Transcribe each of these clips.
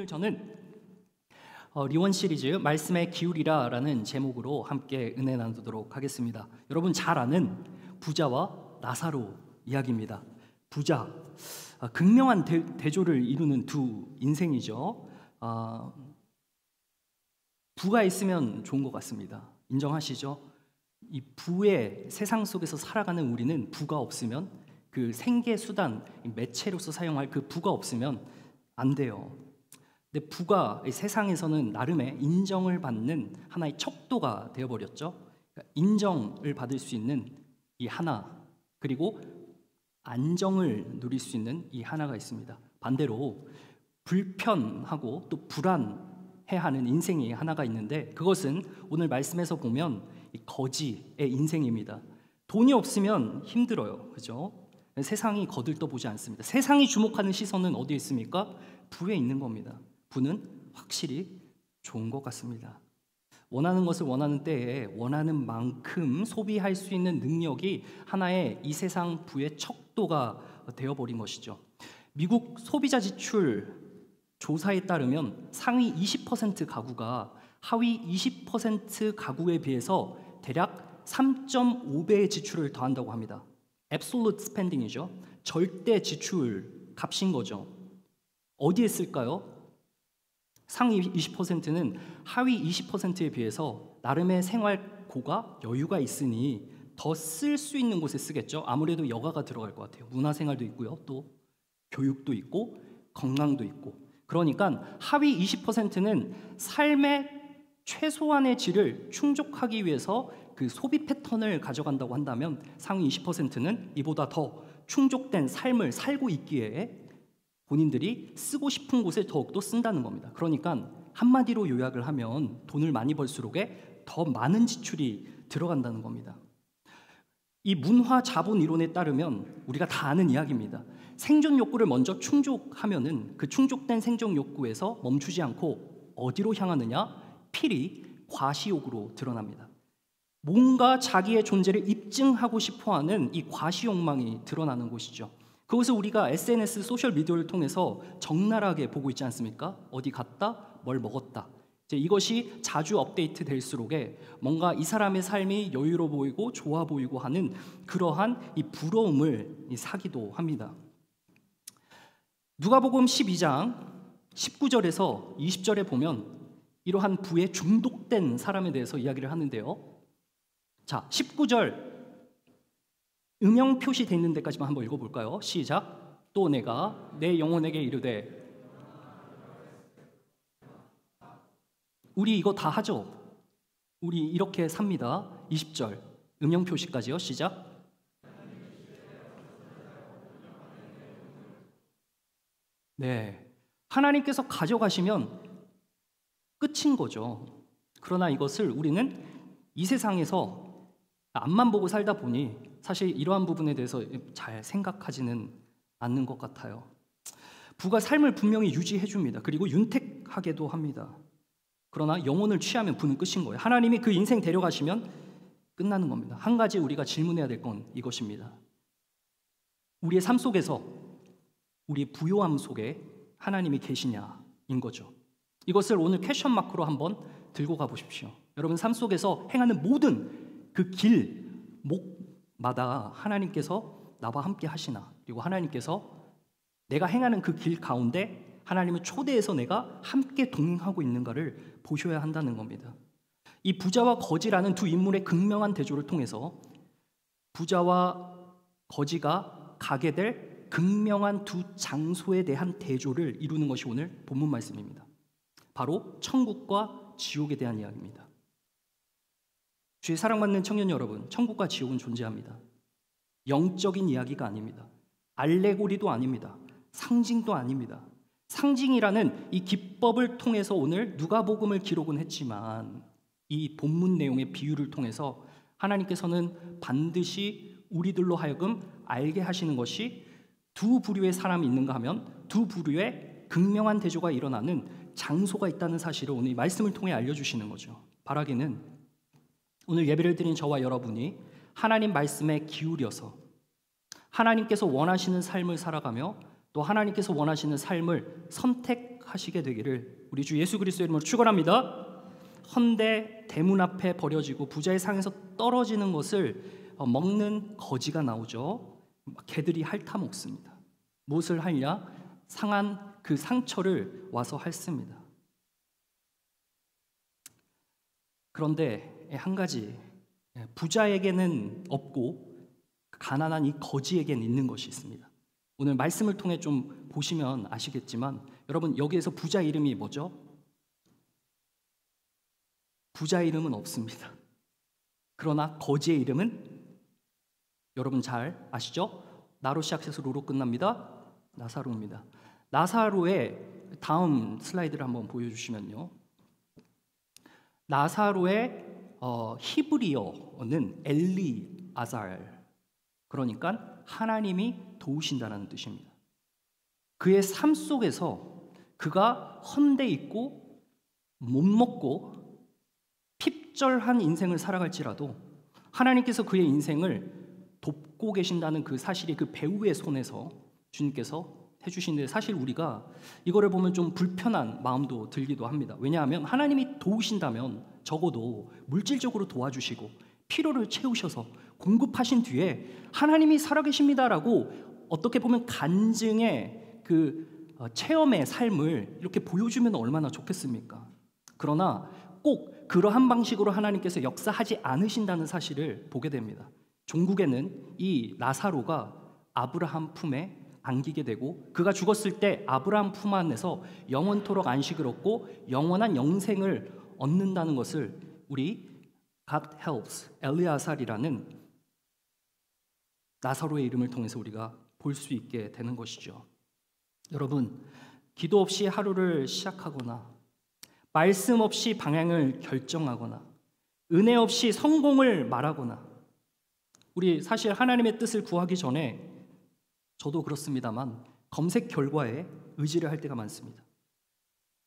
오늘 저는 리원 시리즈 말씀에 기울이라 라는 제목으로 함께 은혜 나누도록 하겠습니다. 여러분 잘 아는 부자와 나사로 이야기입니다. 부자, 극명한 대조를 이루는 두 인생이죠. 부가 있으면 좋은 것 같습니다. 인정하시죠? 이 부의 세상 속에서 살아가는 우리는 부가 없으면 그 생계 수단, 매체로서 사용할 그 부가 없으면 안 돼요. 근데 부가 세상에서는 나름의 인정을 받는 하나의 척도가 되어버렸죠. 그러니까 인정을 받을 수 있는 이 하나, 그리고 안정을 누릴 수 있는 이 하나가 있습니다. 반대로 불편하고 또 불안해하는 인생이 하나가 있는데, 그것은 오늘 말씀에서 보면 이 거지의 인생입니다. 돈이 없으면 힘들어요, 그죠? 세상이 거들떠보지 않습니다. 세상이 주목하는 시선은 어디에 있습니까? 부에 있는 겁니다. 부는 확실히 좋은 것 같습니다. 원하는 것을 원하는 때에 원하는 만큼 소비할 수 있는 능력이 하나의 이 세상 부의 척도가 되어버린 것이죠. 미국 소비자 지출 조사에 따르면 상위 20% 가구가 하위 20% 가구에 비해서 대략 3.5배의 지출을 더한다고 합니다. Absolute spending이죠. 절대 지출 값인 거죠. 어디에 쓸까요? 상위 20%는 하위 20%에 비해서 나름의 생활고가 여유가 있으니 더 쓸 수 있는 곳에 쓰겠죠. 아무래도 여가가 들어갈 것 같아요. 문화생활도 있고요, 또 교육도 있고 건강도 있고. 그러니까 하위 20%는 삶의 최소한의 질을 충족하기 위해서 그 소비 패턴을 가져간다고 한다면, 상위 20%는 이보다 더 충족된 삶을 살고 있기에 본인들이 쓰고 싶은 곳에 더욱더 쓴다는 겁니다. 그러니까 한마디로 요약을 하면 돈을 많이 벌수록에 더 많은 지출이 들어간다는 겁니다. 이 문화 자본 이론에 따르면 우리가 다 아는 이야기입니다. 생존 욕구를 먼저 충족하면은 그 충족된 생존 욕구에서 멈추지 않고 어디로 향하느냐? 필히 과시욕으로 드러납니다. 뭔가 자기의 존재를 입증하고 싶어하는 이 과시욕망이 드러나는 곳이죠. 그것을 우리가 SNS, 소셜미디어를 통해서 적나라하게 보고 있지 않습니까? 어디 갔다, 뭘 먹었다. 이제 이것이 자주 업데이트 될수록에 뭔가 이 사람의 삶이 여유로워 보이고 좋아 보이고 하는 그러한 이 부러움을 사기도 합니다. 누가복음 12장 19절에서 20절에 보면 이러한 부에 중독된 사람에 대해서 이야기를 하는데요. 자, 19절 음영 표시되어 있는 데까지만 한번 읽어볼까요? 시작. 또 내가 내 영혼에게 이르되. 우리 이거 다 하죠? 우리 이렇게 삽니다. 20절 음영 표시까지요. 시작. 네, 하나님께서 가져가시면 끝인 거죠. 그러나 이것을 우리는 이 세상에서 앞만 보고 살다 보니 사실 이러한 부분에 대해서 잘 생각하지는 않는 것 같아요. 부가 삶을 분명히 유지해줍니다. 그리고 윤택하게도 합니다. 그러나 영혼을 취하면 부는 끝인 거예요. 하나님이 그 인생 데려가시면 끝나는 겁니다. 한 가지 우리가 질문해야 될 건 이것입니다. 우리의 삶 속에서, 우리의 부요함 속에 하나님이 계시냐인 거죠. 이것을 오늘 퀘션 마크로 한번 들고 가보십시오. 여러분 삶 속에서 행하는 모든 그 길목마다 하나님께서 나와 함께 하시나, 그리고 하나님께서 내가 행하는 그 길 가운데 하나님을 초대해서 내가 함께 동행하고 있는가를 보셔야 한다는 겁니다. 이 부자와 거지라는 두 인물의 극명한 대조를 통해서 부자와 거지가 가게 될 극명한 두 장소에 대한 대조를 이루는 것이 오늘 본문 말씀입니다. 바로 천국과 지옥에 대한 이야기입니다. 주의 사랑받는 청년 여러분, 천국과 지옥은 존재합니다. 영적인 이야기가 아닙니다. 알레고리도 아닙니다. 상징도 아닙니다. 상징이라는 이 기법을 통해서 오늘 누가복음을 기록은 했지만 이 본문 내용의 비유를 통해서 하나님께서는 반드시 우리들로 하여금 알게 하시는 것이 두 부류의 사람이 있는가 하면 두 부류의 극명한 대조가 일어나는 장소가 있다는 사실을 오늘 이 말씀을 통해 알려주시는 거죠. 바라기는 오늘 예배를 드린 저와 여러분이 하나님 말씀에 기울여서 하나님께서 원하시는 삶을 살아가며 또 하나님께서 원하시는 삶을 선택 회복하시게 되기를 우리 주 예수 그리스도의 이름으로 축원합니다. 헌데 대문 앞에 버려지고 부자의 상에서 떨어지는 것을 먹는 거지가 나오죠. 개들이 핥아 먹습니다. 무엇을 하냐? 상한 그 상처를 와서 핥습니다. 그런데 한 가지, 부자에게는 없고 가난한 이 거지에게는 있는 것이 있습니다. 오늘 말씀을 통해 좀 보시면 아시겠지만 여러분, 여기에서 부자 이름이 뭐죠? 부자 이름은 없습니다. 그러나 거지의 이름은 여러분 잘 아시죠? 나로 시작해서 로로 끝납니다. 나사로입니다. 나사로의 다음 슬라이드를 한번 보여주시면요. 나사로의 히브리어는 엘리아잘, 그러니까 하나님이 도우신다는 뜻입니다. 그의 삶 속에서 그가 헌데 있고 못 먹고 핍절한 인생을 살아갈지라도 하나님께서 그의 인생을 돕고 계신다는 그 사실이 그 배우의 손에서 주님께서 해주시는데, 사실 우리가 이거를 보면 좀 불편한 마음도 들기도 합니다. 왜냐하면 하나님이 도우신다면 적어도 물질적으로 도와주시고 필요를 채우셔서 공급하신 뒤에 하나님이 살아계십니다라고 어떻게 보면 간증의 그 체험의 삶을 이렇게 보여주면 얼마나 좋겠습니까? 그러나 꼭 그러한 방식으로 하나님께서 역사하지 않으신다는 사실을 보게 됩니다. 종국에는 이 나사로가 아브라함 품에 안기게 되고 그가 죽었을 때 아브라함 품 안에서 영원토록 안식을 얻고 영원한 영생을 얻는다는 것을 우리 God helps 엘리아살이라는 나사로의 이름을 통해서 우리가 볼 수 있게 되는 것이죠. 여러분, 기도 없이 하루를 시작하거나 말씀 없이 방향을 결정하거나 은혜 없이 성공을 말하거나, 우리 사실 하나님의 뜻을 구하기 전에 저도 그렇습니다만 검색 결과에 의지를 할 때가 많습니다.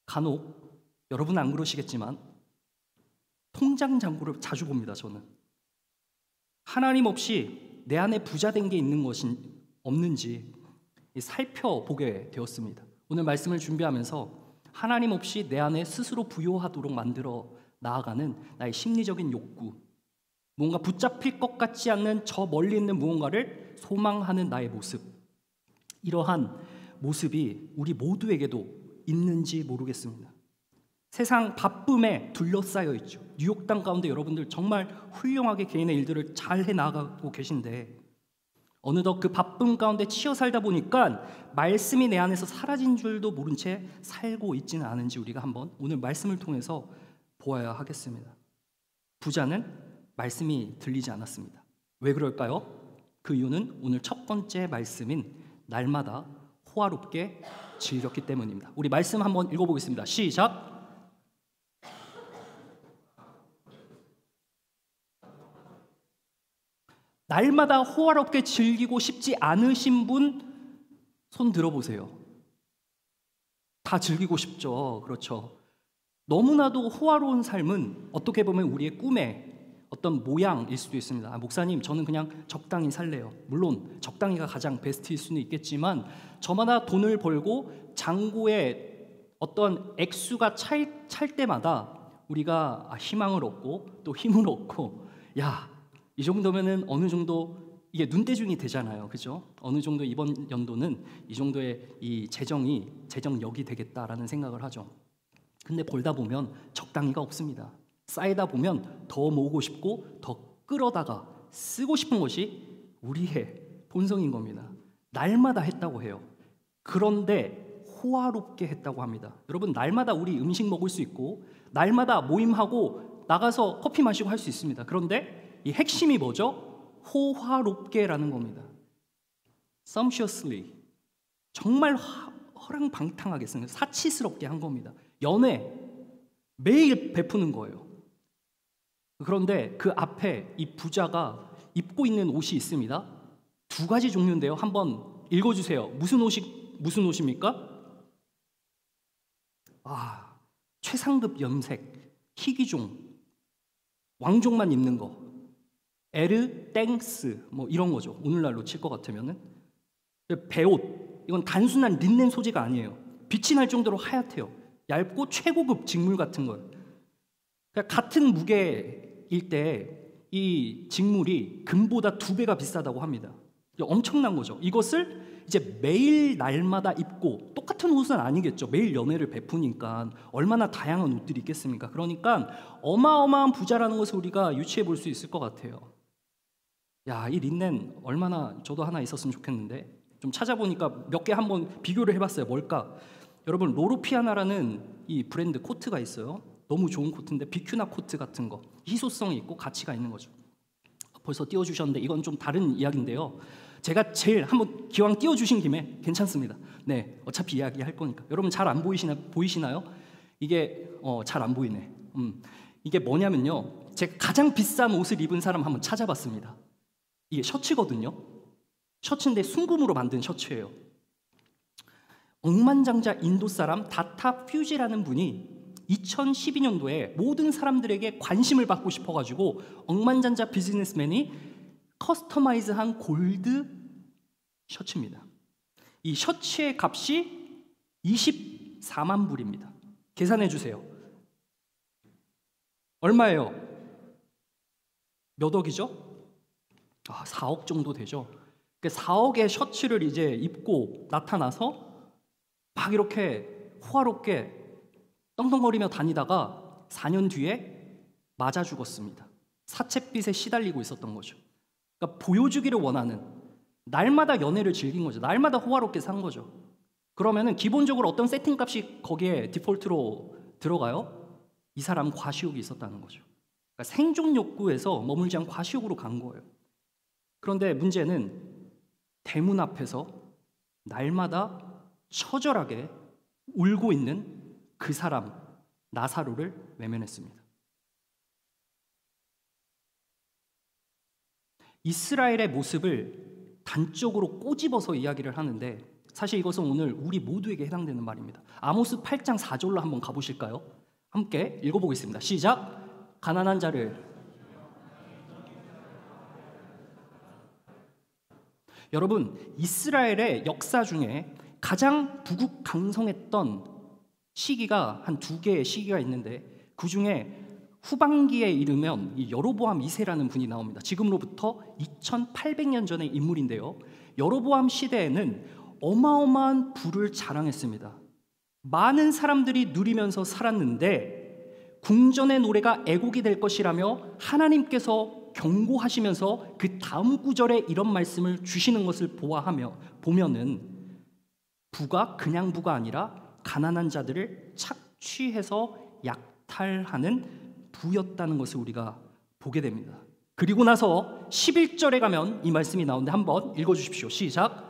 간혹 여러분은 안 그러시겠지만 통장 잔고를 자주 봅니다. 저는 하나님 없이 내 안에 부자 된 게 있는 것이 없는지 살펴보게 되었습니다. 오늘 말씀을 준비하면서 하나님 없이 내 안에 스스로 부요하도록 만들어 나아가는 나의 심리적인 욕구, 뭔가 붙잡힐 것 같지 않는 저 멀리 있는 무언가를 소망하는 나의 모습, 이러한 모습이 우리 모두에게도 있는지 모르겠습니다. 세상 바쁨에 둘러싸여 있죠. 뉴욕 땅 가운데 여러분들 정말 훌륭하게 개인의 일들을 잘 해나가고 계신데 어느덧 그 바쁨 가운데 치여 살다 보니까 말씀이 내 안에서 사라진 줄도 모른 채 살고 있지는 않은지 우리가 한번 오늘 말씀을 통해서 보아야 하겠습니다. 부자는 말씀이 들리지 않았습니다. 왜 그럴까요? 그 이유는 오늘 첫 번째 말씀인 날마다 호화롭게 즐겼기 때문입니다. 우리 말씀 한번 읽어보겠습니다. 시작! 날마다 호화롭게 즐기고 싶지 않으신 분 손 들어보세요. 다 즐기고 싶죠. 그렇죠. 너무나도 호화로운 삶은 어떻게 보면 우리의 꿈의 어떤 모양일 수도 있습니다. 목사님, 저는 그냥 적당히 살래요. 물론 적당히가 가장 베스트일 수는 있겠지만 저마다 돈을 벌고 잔고에 어떤 액수가 찰 때마다 우리가 희망을 얻고 또 힘을 얻고, 야, 이 정도면은 어느 정도 이게 눈대중이 되잖아요. 그죠? 어느 정도 이번 연도는 이 정도의 이 재정력이 되겠다라는 생각을 하죠. 근데 벌다 보면 적당히가 없습니다. 쌓이다 보면 더 모으고 싶고 더 끌어다가 쓰고 싶은 것이 우리의 본성인 겁니다. 날마다 했다고 해요. 그런데 호화롭게 했다고 합니다. 여러분, 날마다 우리 음식 먹을 수 있고 날마다 모임하고 나가서 커피 마시고 할 수 있습니다. 그런데 이 핵심이 뭐죠? 호화롭게라는 겁니다. sumptuously, 정말 허랑방탕하게 쓰는, 사치스럽게 한 겁니다. 연애 매일 베푸는 거예요. 그런데 그 앞에 이 부자가 입고 있는 옷이 있습니다. 두 가지 종류인데요. 한번 읽어주세요. 무슨 옷입니까? 최상급 염색, 희귀종, 왕족만 입는 거, 에르 땡스 뭐 이런 거죠. 오늘날로 칠 것 같으면은 배옷, 이건 단순한 린넨 소재가 아니에요. 빛이 날 정도로 하얗대요. 얇고 최고급 직물 같은 걸. 그러니까 같은 무게일 때 이 직물이 금보다 2배가 비싸다고 합니다. 엄청난 거죠. 이것을 이제 매일 날마다 입고, 똑같은 옷은 아니겠죠. 매일 연애를 베푸니까 얼마나 다양한 옷들이 있겠습니까? 그러니까 어마어마한 부자라는 것을 우리가 유추해 볼 수 있을 것 같아요. 야, 이 린넨 얼마나 저도 하나 있었으면 좋겠는데, 좀 찾아보니까 몇 개 한번 비교를 해봤어요. 뭘까? 여러분, 로르피아나라는 이 브랜드 코트가 있어요. 너무 좋은 코트인데 비큐나 코트 같은 거, 희소성이 있고 가치가 있는 거죠. 벌써 띄워주셨는데 이건 좀 다른 이야기인데요. 제가 제일 한번 기왕 띄워주신 김에 괜찮습니다. 네, 어차피 이야기할 거니까. 여러분 잘 안 보이시나요? 이게 잘 안 보이네. 이게 뭐냐면요, 제가 가장 비싼 옷을 입은 사람 한번 찾아봤습니다. 이게 셔츠거든요. 셔츠인데 순금으로 만든 셔츠예요. 억만장자 인도 사람 다타 퓨지라는 분이 2012년도에 모든 사람들에게 관심을 받고 싶어가지고 억만장자 비즈니스맨이 커스터마이즈한 골드 셔츠입니다. 이 셔츠의 값이 24만 불입니다. 계산해 주세요. 얼마예요? 몇 억이죠? 4억 정도 되죠. 4억의 셔츠를 이제 입고 나타나서 막 이렇게 호화롭게 떵떵거리며 다니다가 4년 뒤에 맞아 죽었습니다. 사채빚에 시달리고 있었던 거죠. 그러니까 보여주기를 원하는, 날마다 연애를 즐긴 거죠. 날마다 호화롭게 산 거죠. 그러면은 기본적으로 어떤 세팅값이 거기에 디폴트로 들어가요? 이 사람 과시욕이 있었다는 거죠. 그러니까 생존 욕구에서 머물지 않고 과시욕으로 간 거예요. 그런데 문제는 대문 앞에서 날마다 처절하게 울고 있는 그 사람 나사로를 외면했습니다. 이스라엘의 모습을 단적으로 꼬집어서 이야기를 하는데, 사실 이것은 오늘 우리 모두에게 해당되는 말입니다. 아모스 8장 4절로 한번 가보실까요? 함께 읽어보겠습니다. 시작. 가난한 자를, 여러분, 이스라엘의 역사 중에 가장 부국강성했던 시기가 한 2개의 시기가 있는데, 그 중에 후반기에 이르면 이 여로보암 2세라는 분이 나옵니다. 지금으로부터 2800년 전의 인물인데요, 여로보암 시대에는 어마어마한 부를 자랑했습니다. 많은 사람들이 누리면서 살았는데 궁전의 노래가 애곡이 될 것이라며 하나님께서 경고하시면서 그 다음 구절에 이런 말씀을 주시는 것을 보면은 부가 그냥 부가 아니라 가난한 자들을 착취해서 약탈하는 부였다는 것을 우리가 보게 됩니다. 그리고 나서 11절에 가면 이 말씀이 나오는데 한번 읽어주십시오. 시작.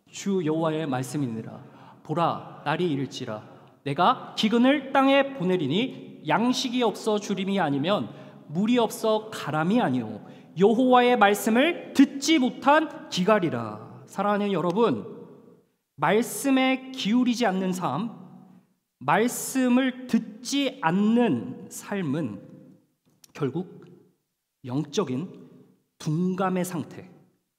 주 여호와의 말씀이니라. 보라, 날이 이를지라 내가 기근을 땅에 보내리니 양식이 없어 주림이 아니면 물이 없어 가람이 아니오 여호와의 말씀을 듣지 못한 기갈이라. 사랑하는 여러분, 말씀에 기울이지 않는 삶, 말씀을 듣지 않는 삶은 결국 영적인 둔감의 상태,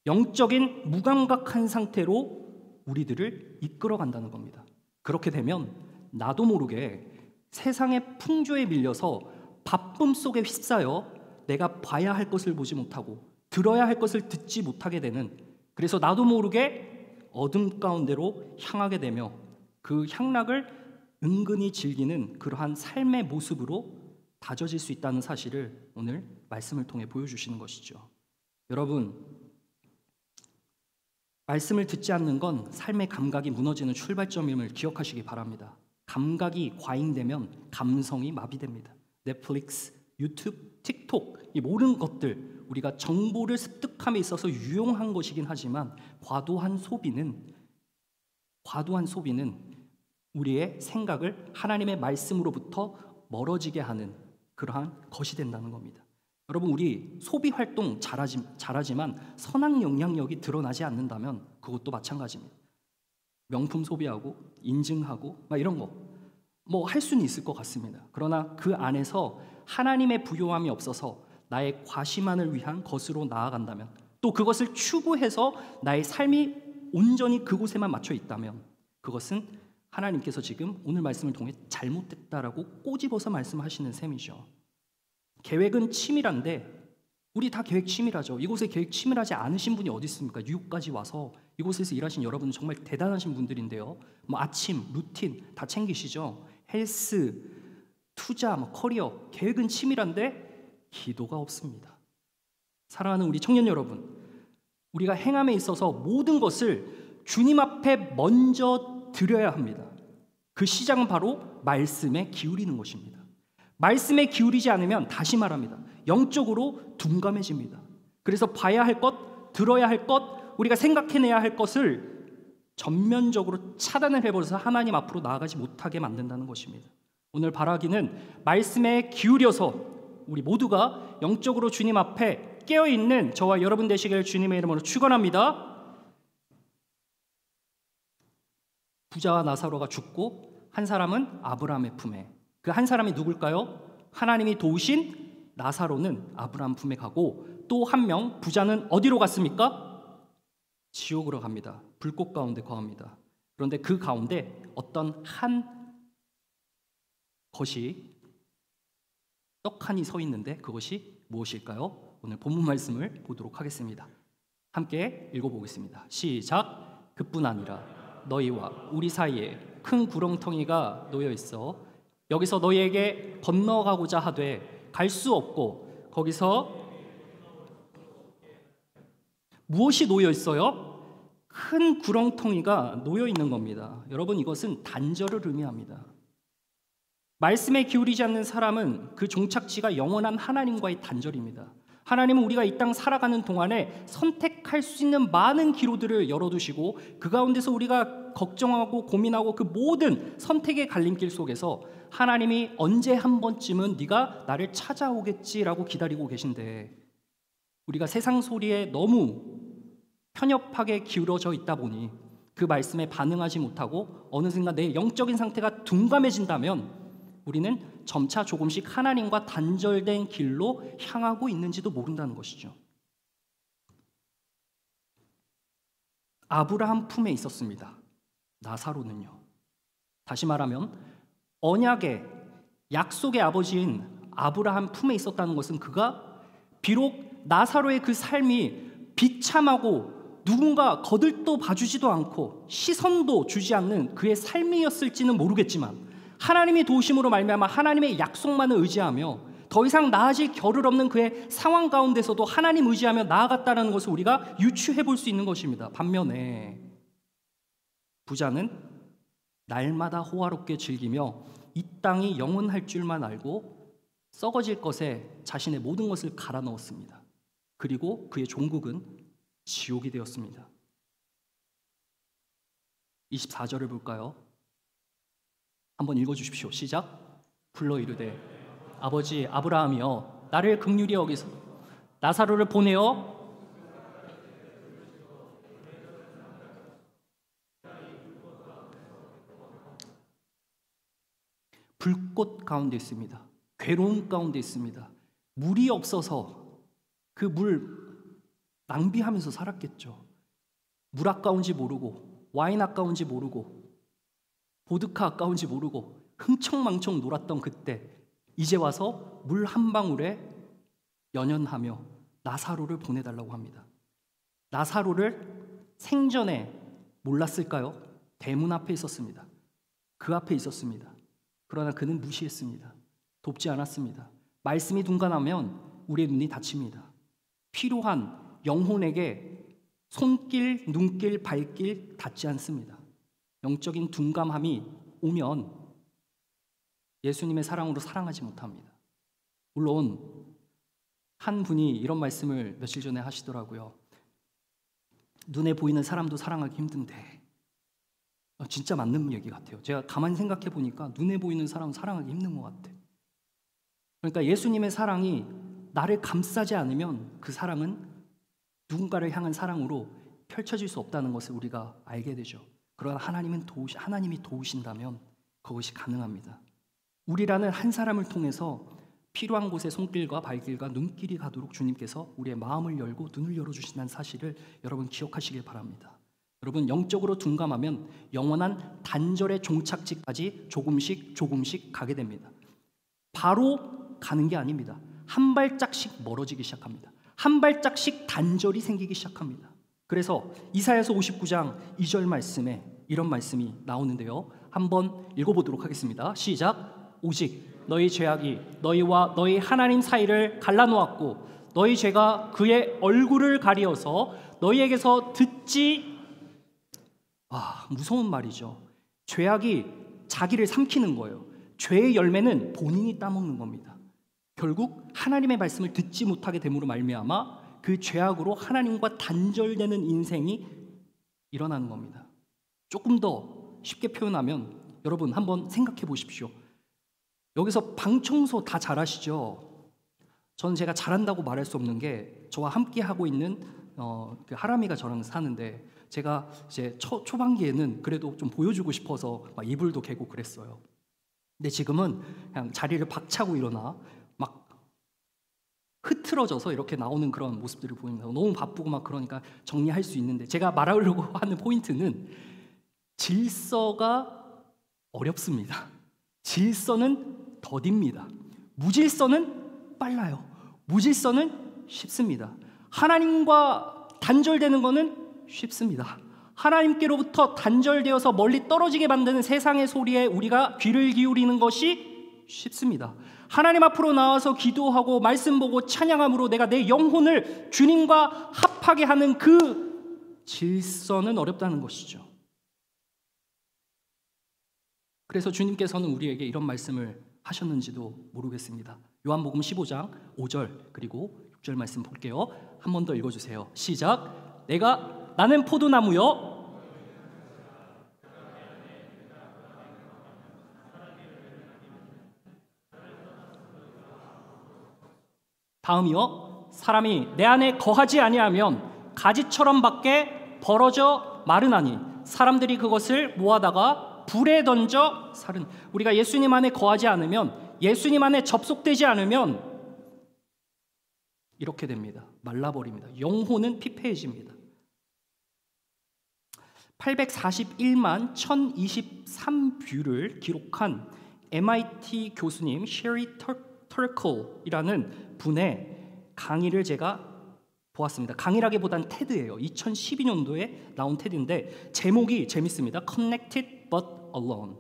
영적인 무감각한 상태로 우리들을 이끌어간다는 겁니다. 그렇게 되면 나도 모르게 세상의 풍조에 밀려서 바쁨 속에 휩싸여 내가 봐야 할 것을 보지 못하고 들어야 할 것을 듣지 못하게 되는, 그래서 나도 모르게 어둠 가운데로 향하게 되며 그 향락을 은근히 즐기는 그러한 삶의 모습으로 다져질 수 있다는 사실을 오늘 말씀을 통해 보여주시는 것이죠. 여러분, 말씀을 듣지 않는 건 삶의 감각이 무너지는 출발점임을 기억하시기 바랍니다. 감각이 과잉되면 감성이 마비됩니다. 넷플릭스, 유튜브, 틱톡, 이 모든 것들 우리가 정보를 습득함에 있어서 유용한 것이긴 하지만 과도한 소비는 우리의 생각을 하나님의 말씀으로부터 멀어지게 하는 그러한 것이 된다는 겁니다. 여러분, 우리 소비 활동 잘하지만 선악 영향력이 드러나지 않는다면 그것도 마찬가지입니다. 명품 소비하고 인증하고 막 이런 거 뭐 할 수는 있을 것 같습니다. 그러나 그 안에서 하나님의 부요함이 없어서 나의 과시만을 위한 것으로 나아간다면, 또 그것을 추구해서 나의 삶이 온전히 그곳에만 맞춰 있다면 그것은 하나님께서 지금 오늘 말씀을 통해 잘못됐다라고 꼬집어서 말씀하시는 셈이죠. 계획은 치밀한데 우리 다 계획 치밀하죠. 이곳에 계획 치밀하지 않으신 분이 어디 있습니까? 뉴욕까지 와서 이곳에서 일하신 여러분은 정말 대단하신 분들인데요. 뭐 아침, 루틴 다 챙기시죠. 헬스, 투자, 커리어 계획은 치밀한데 기도가 없습니다. 사랑하는 우리 청년 여러분, 우리가 행함에 있어서 모든 것을 주님 앞에 먼저 드려야 합니다. 그 시작은 바로 말씀에 기울이는 것입니다. 말씀에 기울이지 않으면 다시 말합니다. 영적으로 둔감해집니다. 그래서 봐야 할 것, 들어야 할 것, 우리가 생각해내야 할 것을 전면적으로 차단을 해버려서 하나님 앞으로 나아가지 못하게 만든다는 것입니다. 오늘 바라기는 말씀에 기울여서 우리 모두가 영적으로 주님 앞에 깨어있는 저와 여러분 되시길 주님의 이름으로 축원합니다. 부자와 나사로가 죽고 한 사람은 아브라함의 품에, 그 한 사람이 누굴까요? 하나님이 도우신 나사로는 아브라함 품에 가고 또 한 명 부자는 어디로 갔습니까? 지옥으로 갑니다. 불꽃 가운데 거합니다. 그런데 그 가운데 어떤 한 것이 떡하니 서 있는데 그것이 무엇일까요? 오늘 본문 말씀을 보도록 하겠습니다. 함께 읽어보겠습니다. 시작. 그뿐 아니라 너희와 우리 사이에 큰 구렁텅이가 놓여 있어 여기서 너희에게 건너가고자 하되 갈 수 없고 거기서 무엇이 놓여 있어요? 큰 구렁텅이가 놓여 있는 겁니다. 여러분, 이것은 단절을 의미합니다. 말씀에 기울이지 않는 사람은 그 종착지가 영원한 하나님과의 단절입니다. 하나님은 우리가 이 땅 살아가는 동안에 선택할 수 있는 많은 기로들을 열어두시고 그 가운데서 우리가 걱정하고 고민하고 그 모든 선택의 갈림길 속에서 하나님이 언제 한 번쯤은 네가 나를 찾아오겠지라고 기다리고 계신데 우리가 세상 소리에 너무 편협하게 기울어져 있다 보니 그 말씀에 반응하지 못하고 어느 순간 내 영적인 상태가 둔감해진다면 우리는 점차 조금씩 하나님과 단절된 길로 향하고 있는지도 모른다는 것이죠. 아브라함 품에 있었습니다. 나사로는요. 다시 말하면 언약의 약속의 아버지인 아브라함 품에 있었다는 것은 그가 비록 나사로의 그 삶이 비참하고 누군가 거들떠 봐주지도 않고 시선도 주지 않는 그의 삶이었을지는 모르겠지만 하나님의 도우심으로 말미암아 하나님의 약속만을 의지하며 더 이상 나아질 겨를 없는 그의 상황 가운데서도 하나님 의지하며 나아갔다는 것을 우리가 유추해 볼 수 있는 것입니다. 반면에 부자는 날마다 호화롭게 즐기며 이 땅이 영원할 줄만 알고 썩어질 것에 자신의 모든 것을 갈아 넣었습니다. 그리고 그의 종국은 지옥이 되었습니다. 24절을 볼까요? 한번 읽어주십시오. 시작. 불러 이르되 아버지 아브라함이여 나를 긍휼히 여기서 나사로를 보내어 불꽃 가운데 있습니다. 괴로움 가운데 있습니다. 물이 없어서 그 물 낭비하면서 살았겠죠. 물 아까운지 모르고 와인 아까운지 모르고 보드카 아까운지 모르고 흥청망청 놀았던 그때 이제 와서 물 한 방울에 연연하며 나사로를 보내달라고 합니다. 나사로를 생전에 몰랐을까요? 대문 앞에 있었습니다. 그 앞에 있었습니다. 그러나 그는 무시했습니다. 돕지 않았습니다. 말씀이 둔감하면 우리의 눈이 닫힙니다. 필요한 영혼에게 손길, 눈길, 발길 닿지 않습니다. 영적인 둔감함이 오면 예수님의 사랑으로 사랑하지 못합니다. 물론 한 분이 이런 말씀을 며칠 전에 하시더라고요. 눈에 보이는 사람도 사랑하기 힘든데 진짜 맞는 얘기 같아요. 제가 가만히 생각해 보니까 눈에 보이는 사람은 사랑하기 힘든 것 같아요. 그러니까 예수님의 사랑이 나를 감싸지 않으면 그 사랑은 누군가를 향한 사랑으로 펼쳐질 수 없다는 것을 우리가 알게 되죠. 그러나 하나님이 도우신다면 그것이 가능합니다. 우리라는 한 사람을 통해서 필요한 곳에 손길과 발길과 눈길이 가도록 주님께서 우리의 마음을 열고 눈을 열어주신다는 사실을 여러분 기억하시길 바랍니다. 여러분, 영적으로 둔감하면 영원한 단절의 종착지까지 조금씩 가게 됩니다. 바로 가는 게 아닙니다. 한 발짝씩 멀어지기 시작합니다. 한 발짝씩 단절이 생기기 시작합니다. 그래서 이사야서 59장 2절 말씀에 이런 말씀이 나오는데요. 한번 읽어보도록 하겠습니다. 시작. 오직 너희 죄악이 너희와 너희 하나님 사이를 갈라놓았고 너희 죄가 그의 얼굴을 가리어서 너희에게서 듣지. 무서운 말이죠. 죄악이 자기를 삼키는 거예요. 죄의 열매는 본인이 따먹는 겁니다. 결국 하나님의 말씀을 듣지 못하게 됨으로 말미암아 그 죄악으로 하나님과 단절되는 인생이 일어나는 겁니다. 조금 더 쉽게 표현하면 여러분 한번 생각해 보십시오. 여기서 방 청소 다 잘하시죠? 저는 제가 잘한다고 말할 수 없는 게 저와 함께 하고 있는 그 하람이가 저랑 사는데 제가 이제 초반기에는 그래도 좀 보여주고 싶어서 막 이불도 개고 그랬어요. 근데 지금은 그냥 자리를 박차고 일어나 막 흐트러져서 이렇게 나오는 그런 모습들을 보입니다. 너무 바쁘고 막 그러니까 정리할 수 있는데 제가 말하려고 하는 포인트는 질서가 어렵습니다. 질서는 더딥니다. 무질서는 빨라요. 무질서는 쉽습니다. 하나님과 단절되는 것은 쉽습니다. 하나님께로부터 단절되어서 멀리 떨어지게 만드는 세상의 소리에 우리가 귀를 기울이는 것이 쉽습니다. 하나님 앞으로 나와서 기도하고 말씀 보고 찬양함으로 내가 내 영혼을 주님과 합하게 하는 그 질서는 어렵다는 것이죠. 그래서 주님께서는 우리에게 이런 말씀을 하셨는지도 모르겠습니다. 요한복음 15장 5절 그리고 6절 말씀 볼게요. 한 번 더 읽어주세요. 시작. 나는 포도나무요 다음이요 사람이 내 안에 거하지 아니하면 가지처럼 밖에 벌어져 마르나니 사람들이 그것을 모아다가 불에 던져 살은. 우리가 예수님 안에 거하지 않으면, 예수님 안에 접속되지 않으면 이렇게 됩니다. 말라버립니다. 영혼은 피폐해집니다. 841만 1023뷰를 기록한 MIT 교수님 셰리 터클이라는 분의 강의를 제가 보았습니다. 강의라기보단 테드예요. 2012년도에 나온 테드인데 제목이 재밌습니다. Connected but alone.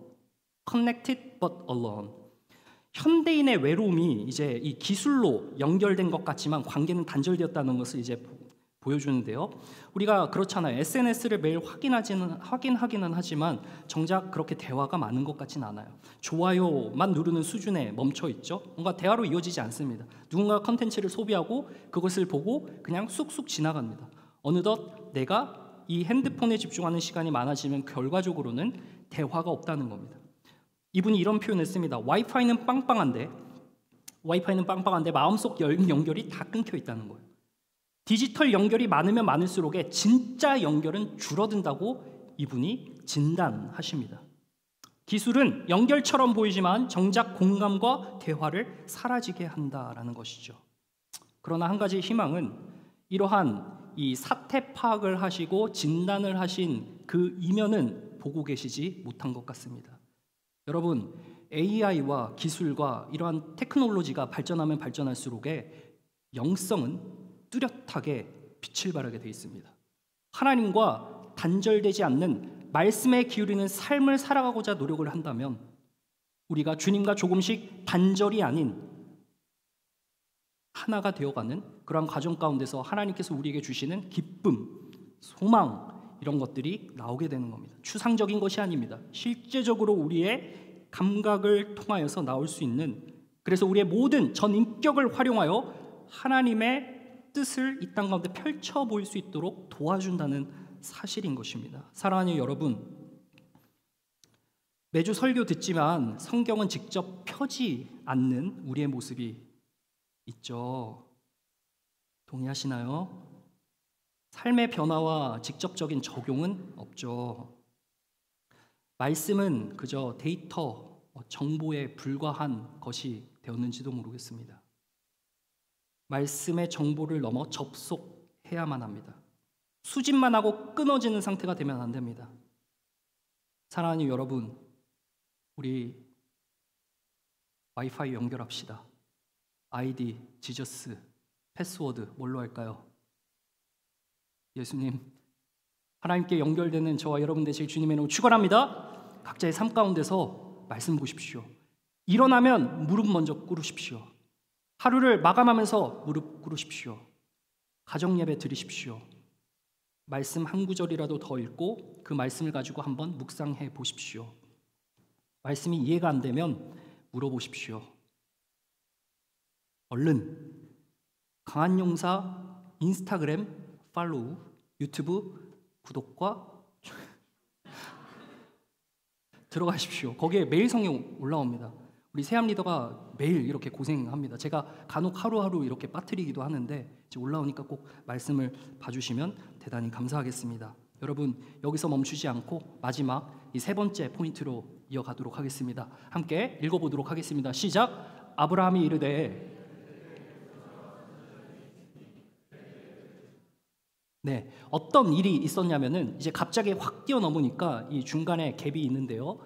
Connected but alone. 현대인의 외로움이 이제 이 기술로 연결된 것 같지만 관계는 단절되었다는 것을 이제 보여주는데요. 우리가 그렇잖아요. SNS를 매일 확인하기는 하지만 정작 그렇게 대화가 많은 것 같지는 않아요. 좋아요만 누르는 수준에 멈춰 있죠. 뭔가 대화로 이어지지 않습니다. 누군가 컨텐츠를 소비하고 그것을 보고 그냥 쑥쑥 지나갑니다. 어느덧 내가 이 핸드폰에 집중하는 시간이 많아지면 결과적으로는 대화가 없다는 겁니다. 이분이 이런 표현을 씁니다. 와이파이는 빵빵한데 마음속 연결이 다 끊겨 있다는 거예요. 디지털 연결이 많으면 많을수록에 진짜 연결은 줄어든다고 이분이 진단하십니다. 기술은 연결처럼 보이지만 정작 공감과 대화를 사라지게 한다라는 것이죠. 그러나 한 가지 희망은 이러한 이 사태 파악을 하시고 진단을 하신 그 이면은 보고 계시지 못한 것 같습니다. 여러분, AI와 기술과 이러한 테크놀로지가 발전하면 발전할수록에 영성은 뚜렷하게 빛을 발하게 되어 있습니다. 하나님과 단절되지 않는 말씀에 기울이는 삶을 살아가고자 노력을 한다면 우리가 주님과 조금씩 단절이 아닌 하나가 되어가는 그러한 과정 가운데서 하나님께서 우리에게 주시는 기쁨, 소망 이런 것들이 나오게 되는 겁니다. 추상적인 것이 아닙니다. 실제적으로 우리의 감각을 통하여서 나올 수 있는, 그래서 우리의 모든 전 인격을 활용하여 하나님의 뜻을 이 땅 가운데 펼쳐 보일 수 있도록 도와준다는 사실인 것입니다. 사랑하는 여러분, 매주 설교 듣지만 성경은 직접 펴지 않는 우리의 모습이 있죠. 동의하시나요? 삶의 변화와 직접적인 적용은 없죠. 말씀은 그저 데이터, 정보에 불과한 것이 되었는지도 모르겠습니다. 말씀의 정보를 넘어 접속해야만 합니다. 수집만 하고 끊어지는 상태가 되면 안 됩니다. 사랑하는 여러분, 우리 와이파이 연결합시다. 아이디, 지저스, 패스워드 뭘로 할까요? 예수님, 하나님께 연결되는 저와 여러분 되실 주님의 이름으로 축원합니다. 각자의 삶 가운데서 말씀 보십시오. 일어나면 무릎 먼저 꿇으십시오. 하루를 마감하면서 무릎 꿇으십시오. 가정 예배 드리십시오. 말씀 한 구절이라도 더 읽고 그 말씀을 가지고 한번 묵상해 보십시오. 말씀이 이해가 안 되면 물어보십시오. 얼른 강한 용사 인스타그램 팔로우, 유튜브 구독과 들어가십시오. 거기에 매일 성경 올라옵니다. 우리 세암 리더가 매일 이렇게 고생합니다. 제가 간혹 하루하루 이렇게 빠뜨리기도 하는데 이제 올라오니까 꼭 말씀을 봐주시면 대단히 감사하겠습니다. 여러분, 여기서 멈추지 않고 마지막 이 세 번째 포인트로 이어가도록 하겠습니다. 함께 읽어보도록 하겠습니다. 시작. 아브라함이 이르되, 네, 어떤 일이 있었냐면은 이제 갑자기 확 뛰어넘으니까 이 중간에 갭이 있는데요.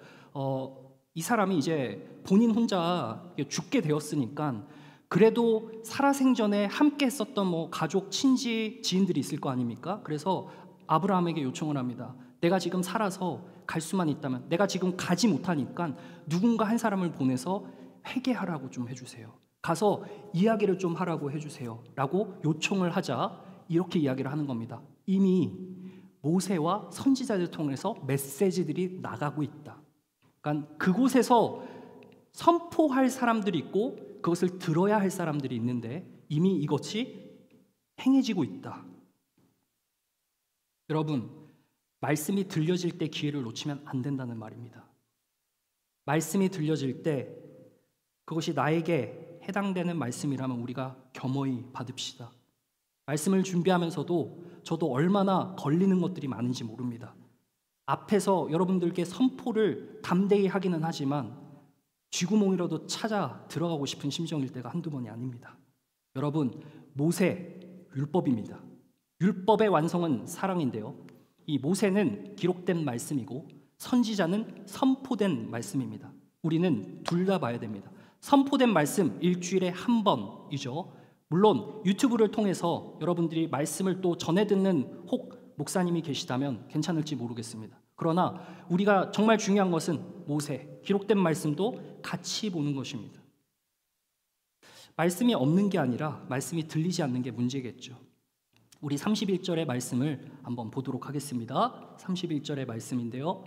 이 사람이 이제 본인 혼자 죽게 되었으니까 그래도 살아생전에 함께 했었던 뭐 가족, 친지, 지인들이 있을 거 아닙니까? 그래서 아브라함에게 요청을 합니다. 내가 지금 살아서 갈 수만 있다면, 내가 지금 가지 못하니까 누군가 한 사람을 보내서 회개하라고 좀 해주세요. 가서 이야기를 좀 하라고 해주세요. 라고 요청을 하자 이렇게 이야기를 하는 겁니다. 이미 모세와 선지자들 통해서 메시지들이 나가고 있다. 그러니까 그곳에서 선포할 사람들이 있고 그것을 들어야 할 사람들이 있는데 이미 이것이 행해지고 있다. 여러분, 말씀이 들려질 때 기회를 놓치면 안 된다는 말입니다. 말씀이 들려질 때 그것이 나에게 해당되는 말씀이라면 우리가 겸허히 받읍시다. 말씀을 준비하면서도 저도 얼마나 걸리는 것들이 많은지 모릅니다. 앞에서 여러분들께 선포를 담대히 하기는 하지만 쥐구멍이라도 찾아 들어가고 싶은 심정일 때가 한두 번이 아닙니다. 여러분, 모세 율법입니다. 율법의 완성은 사랑인데요. 이 모세는 기록된 말씀이고 선지자는 선포된 말씀입니다. 우리는 둘 다 봐야 됩니다. 선포된 말씀 일주일에 한 번이죠. 물론 유튜브를 통해서 여러분들이 말씀을 또 전해 듣는 혹 목사님이 계시다면 괜찮을지 모르겠습니다. 그러나 우리가 정말 중요한 것은 모세, 기록된 말씀도 같이 보는 것입니다. 말씀이 없는 게 아니라 말씀이 들리지 않는 게 문제겠죠. 우리 31절의 말씀을 한번 보도록 하겠습니다. 31절의 말씀인데요.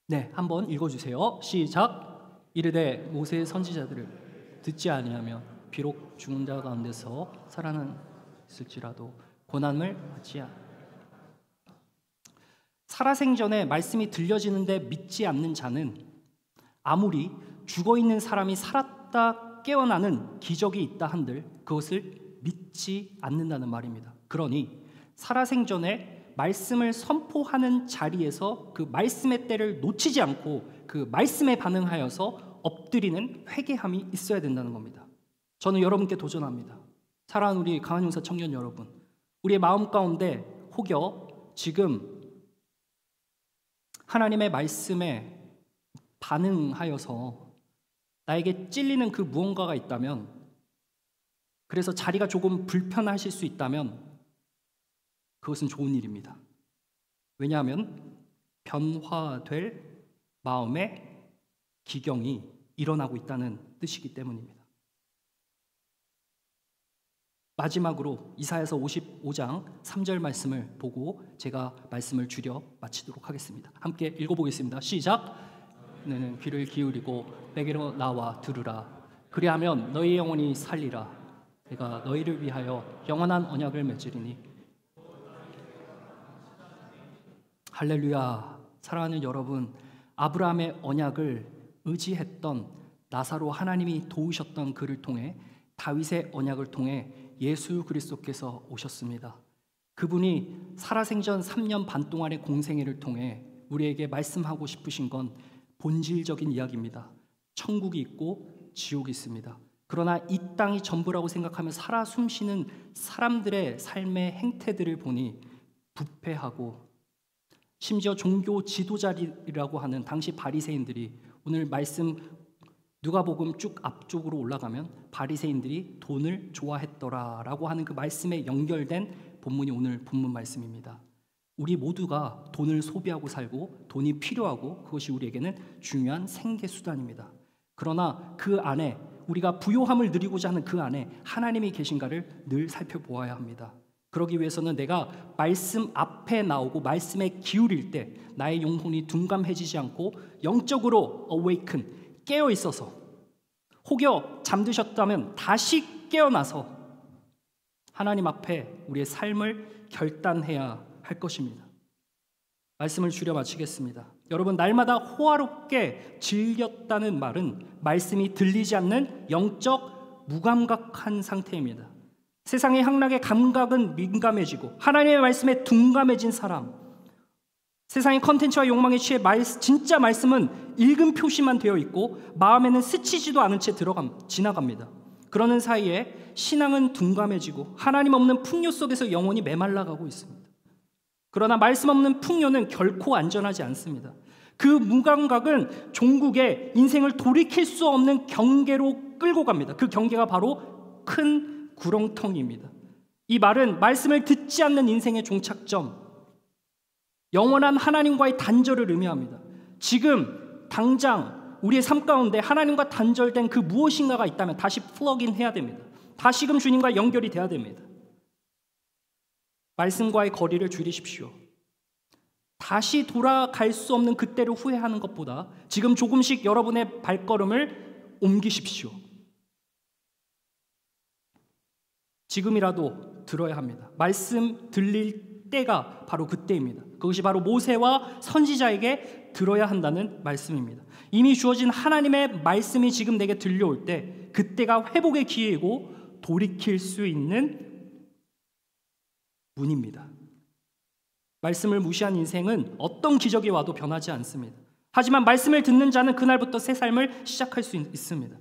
네, 한번 읽어주세요. 시작. 이르되 모세의 선지자들을 듣지 아니하면 비록 죽은 자 가운데서 살아났을지라도 고난을 받지 않. 살아생전에 말씀이 들려지는데 믿지 않는 자는 아무리 죽어있는 사람이 살았다 깨어나는 기적이 있다 한들 그것을 믿지 않는다는 말입니다. 그러니 살아생전에 말씀을 선포하는 자리에서 그 말씀의 때를 놓치지 않고 그 말씀에 반응하여서 엎드리는 회개함이 있어야 된다는 겁니다. 저는 여러분께 도전합니다. 사랑하는 우리 강한용사 청년 여러분, 우리의 마음 가운데 혹여 지금 하나님의 말씀에 반응하여서 나에게 찔리는 그 무언가가 있다면, 그래서 자리가 조금 불편하실 수 있다면 그것은 좋은 일입니다. 왜냐하면 변화될 마음의 기경이 일어나고 있다는 뜻이기 때문입니다. 마지막으로 이사야서 55장 3절 말씀을 보고 제가 말씀을 줄여 마치도록 하겠습니다. 함께 읽어보겠습니다. 시작. 너는 귀를 기울이고 내게로 나와 들으라. 그리하면 너희 영혼이 살리라. 내가 너희를 위하여 영원한 언약을 맺으리니. 할렐루야. 사랑하는 여러분, 아브라함의 언약을 의지했던 나사로 하나님이 도우셨던 그를 통해 다윗의 언약을 통해 예수 그리스도께서 오셨습니다. 그분이 살아생전 3년 반 동안의 공생애를 통해 우리에게 말씀하고 싶으신 건 본질적인 이야기입니다. 천국이 있고 지옥이 있습니다. 그러나 이 땅이 전부라고 생각하며 살아 숨쉬는 사람들의 삶의 행태들을 보니 부패하고, 심지어 종교 지도자라고 하는 당시 바리새인들이, 오늘 말씀 누가복음 쭉 앞쪽으로 올라가면 바리새인들이 돈을 좋아했더라라고 하는 그 말씀에 연결된 본문이 오늘 본문 말씀입니다. 우리 모두가 돈을 소비하고 살고 돈이 필요하고 그것이 우리에게는 중요한 생계 수단입니다. 그러나 그 안에, 우리가 부요함을 누리고자 하는 그 안에 하나님이 계신가를 늘 살펴보아야 합니다. 그러기 위해서는 내가 말씀 앞에 나오고 말씀에 기울일 때 나의 영혼이 둔감해지지 않고 영적으로 awaken, 깨어 있어서, 혹여 잠드셨다면 다시 깨어나서 하나님 앞에 우리의 삶을 결단해야 할 것입니다. 말씀을 줄여 마치겠습니다. 여러분, 날마다 호화롭게 즐겼다는 말은 말씀이 들리지 않는 영적 무감각한 상태입니다. 세상의 향락의 감각은 민감해지고 하나님의 말씀에 둔감해진 사람, 세상의 컨텐츠와 욕망에 취해 진짜 말씀은 읽은 표시만 되어 있고 마음에는 스치지도 않은 채 지나갑니다. 그러는 사이에 신앙은 둔감해지고 하나님 없는 풍요 속에서 영혼이 메말라가고 있습니다. 그러나 말씀 없는 풍요는 결코 안전하지 않습니다. 그 무감각은 종국의 인생을 돌이킬 수 없는 경계로 끌고 갑니다. 그 경계가 바로 큰 구렁텅이입니다. 이 말은 말씀을 듣지 않는 인생의 종착점, 영원한 하나님과의 단절을 의미합니다. 지금 당장 우리의 삶 가운데 하나님과 단절된 그 무엇인가가 있다면 다시 플러그인 해야 됩니다. 다시금 주님과 연결이 돼야 됩니다. 말씀과의 거리를 줄이십시오. 다시 돌아갈 수 없는 그때를 후회하는 것보다 지금 조금씩 여러분의 발걸음을 옮기십시오. 지금이라도 들어야 합니다. 말씀 들릴 때가 바로 그때입니다. 그것이 바로 모세와 선지자에게 들어야 한다는 말씀입니다. 이미 주어진 하나님의 말씀이 지금 내게 들려올 때 그때가 회복의 기회이고 돌이킬 수 있는 문입니다. 말씀을 무시한 인생은 어떤 기적이 와도 변하지 않습니다. 하지만 말씀을 듣는 자는 그날부터 새 삶을 시작할 수 있습니다.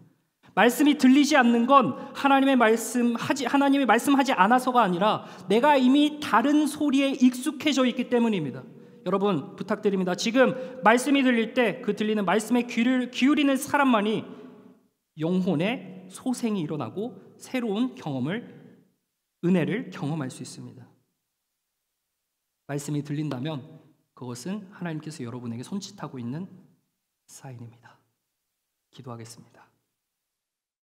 말씀이 들리지 않는 건 하나님의 말씀하지 않아서가 아니라 내가 이미 다른 소리에 익숙해져 있기 때문입니다. 여러분, 부탁드립니다. 지금 말씀이 들릴 때 그 들리는 말씀에 귀를 기울이는 사람만이 영혼의 소생이 일어나고 새로운 은혜를 경험할 수 있습니다. 말씀이 들린다면 그것은 하나님께서 여러분에게 손짓하고 있는 사인입니다. 기도하겠습니다.